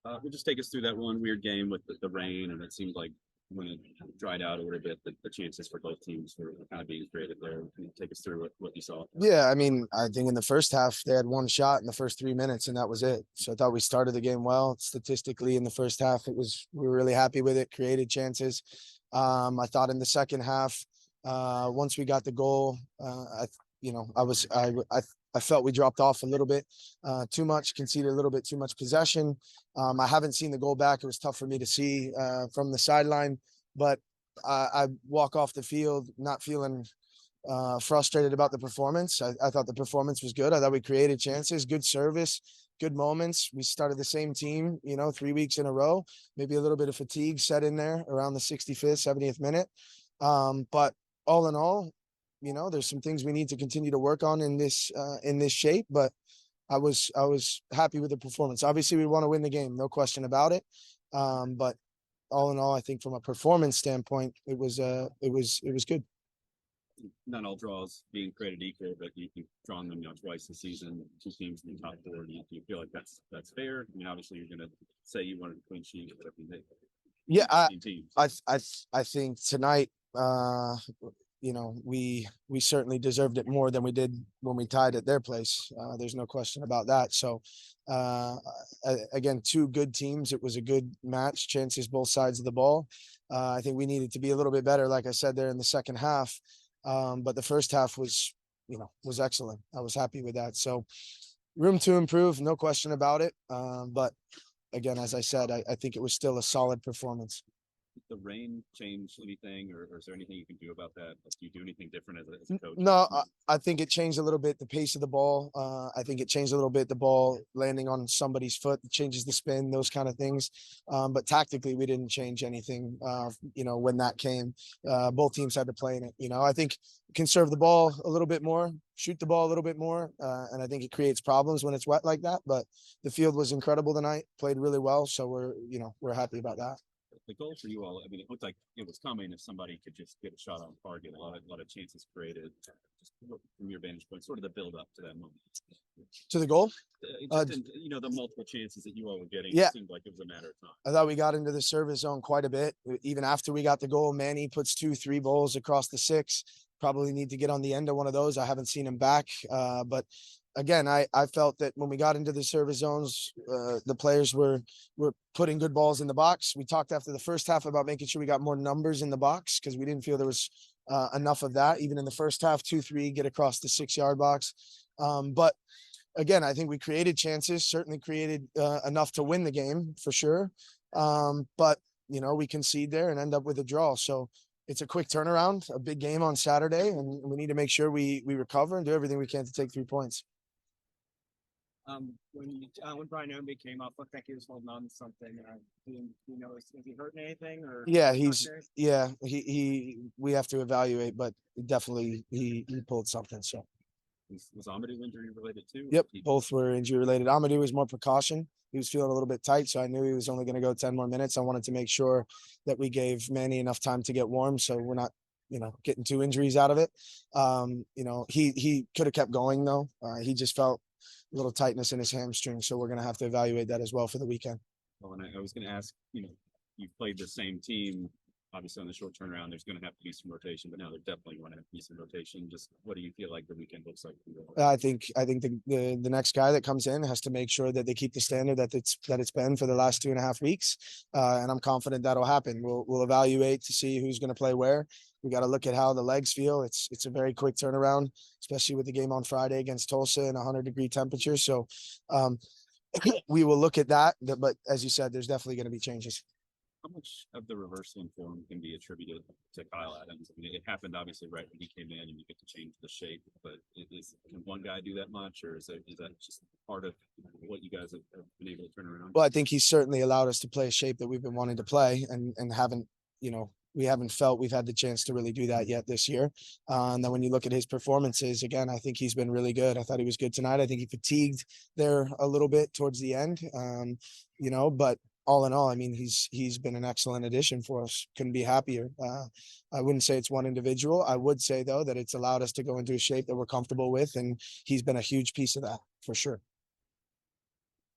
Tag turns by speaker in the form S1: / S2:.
S1: We'll just take us through that one weird game with the rain, and it seemed like when it dried out a little bit, the chances for both teams were kind of being created there. Can you take us through what you saw?
S2: Yeah, I mean, I think in the first half they had one shot in the first 3 minutes, and that was it. So I thought we started the game well. Statistically, in the first half, we were really happy with it. Created chances. I thought in the second half, once we got the goal, I felt we dropped off a little bit too much, conceded a little bit too much possession. I haven't seen the goal back. It was tough for me to see from the sideline, but I walk off the field not feeling frustrated about the performance. I thought the performance was good. I thought we created chances, good service, good moments. We started the same team, 3 weeks in a row. Maybe a little bit of fatigue set in there around the 65th, 70th minute. But all in all, there's some things we need to continue to work on in this shape. But I was happy with the performance. Obviously, we want to win the game, no question about it. But all in all, I think from a performance standpoint, it was good.
S1: Not all draws being created equal, but you've drawn them twice this season, two teams in the top four. Do you feel like that's fair? I mean, obviously, you're going to say you wanted a clean sheet, but I mean,
S2: Yeah,
S1: teams.
S2: I think tonight, we certainly deserved it more than we did when we tied at their place. There's no question about that. So, uh, again, two good teams. It was a good match. Chances both sides of the ball. I think we needed to be a little bit better, like I said there in the second half. But the first half was excellent. I was happy with that. So, room to improve, no question about it. But again, as I said, I think it was still a solid performance.
S1: The rain change anything, or is there anything you can do about that? Like, do you do anything different as a coach?
S2: No, I think it changed a little bit the pace of the ball. I think it changed a little bit the ball landing on somebody's foot, changes the spin, those kind of things. But tactically, we didn't change anything. When that came, both teams had to play in it. I think conserve the ball a little bit more, shoot the ball a little bit more, and I think it creates problems when it's wet like that. But the field was incredible tonight, played really well, so we're happy about that.
S1: The goal for you all, I mean, it looked like it was coming if somebody could just get a shot on target. A lot of chances created. Just from your vantage point, sort of the build up to that moment.
S2: To the goal.
S1: The multiple chances that you all were getting,
S2: Yeah,
S1: it seemed like it was a matter of time.
S2: I thought we got into the service zone quite a bit. Even after we got the goal, Manny puts 2-3 balls across the six. Probably need to get on the end of one of those. I haven't seen him back. But again, I felt that when we got into the service zones, the players were putting good balls in the box. We talked after the first half about making sure we got more numbers in the box because we didn't feel there was enough of that. Even in the first half, 2-3 get across the 6-yard box. But again, I think we created chances, certainly created enough to win the game for sure. But we concede there and end up with a draw. So it's a quick turnaround, a big game on Saturday, and we need to make sure we recover and do everything we can to take 3 points.
S3: When Brian Ownby came up, looked like he was holding on to something. Is he hurting anything or?
S2: Yeah, we have to evaluate, but definitely he pulled something. So
S1: Was Amadou injury related too?
S2: yep, both were injury related. Amadou was more precaution. He was feeling a little bit tight, so I knew he was only going to go 10 more minutes. I wanted to make sure that we gave Manny enough time to get warm, so we're not, getting 2 injuries out of it. He could have kept going though. He just felt a little tightness in his hamstring, so we're going to have to evaluate that as well for the weekend.
S1: Well, and I was going to ask, you've played the same team. Obviously, on the short turnaround, there's going to have to be some rotation, but now there definitely want to have to be some rotation. Just what do you feel like the weekend looks like for you?
S2: I think the next guy that comes in has to make sure that they keep the standard that it's been for the last 2.5 weeks, and I'm confident that'll happen. We'll evaluate to see who's going to play where. We got to look at how the legs feel. It's a very quick turnaround, especially with the game on Friday against Tulsa in 100-degree temperature. So we will look at that. But as you said, there's definitely going to be changes.
S1: How much of the reversal in form can be attributed to Kyle Adams? I mean, it happened obviously right when he came in, and you get to change the shape. But can one guy do that much, or is that just part of what you guys have been able to turn around?
S2: Well, I think he's certainly allowed us to play a shape that we've been wanting to play, and haven't we haven't felt we've had the chance to really do that yet this year. And then when you look at his performances, again, I think he's been really good. I thought he was good tonight. I think he fatigued there a little bit towards the end, but all in all, I mean, he's been an excellent addition for us. Couldn't be happier. I wouldn't say it's one individual. I would say, though, that it's allowed us to go into a shape that we're comfortable with, and he's been a huge piece of that for sure.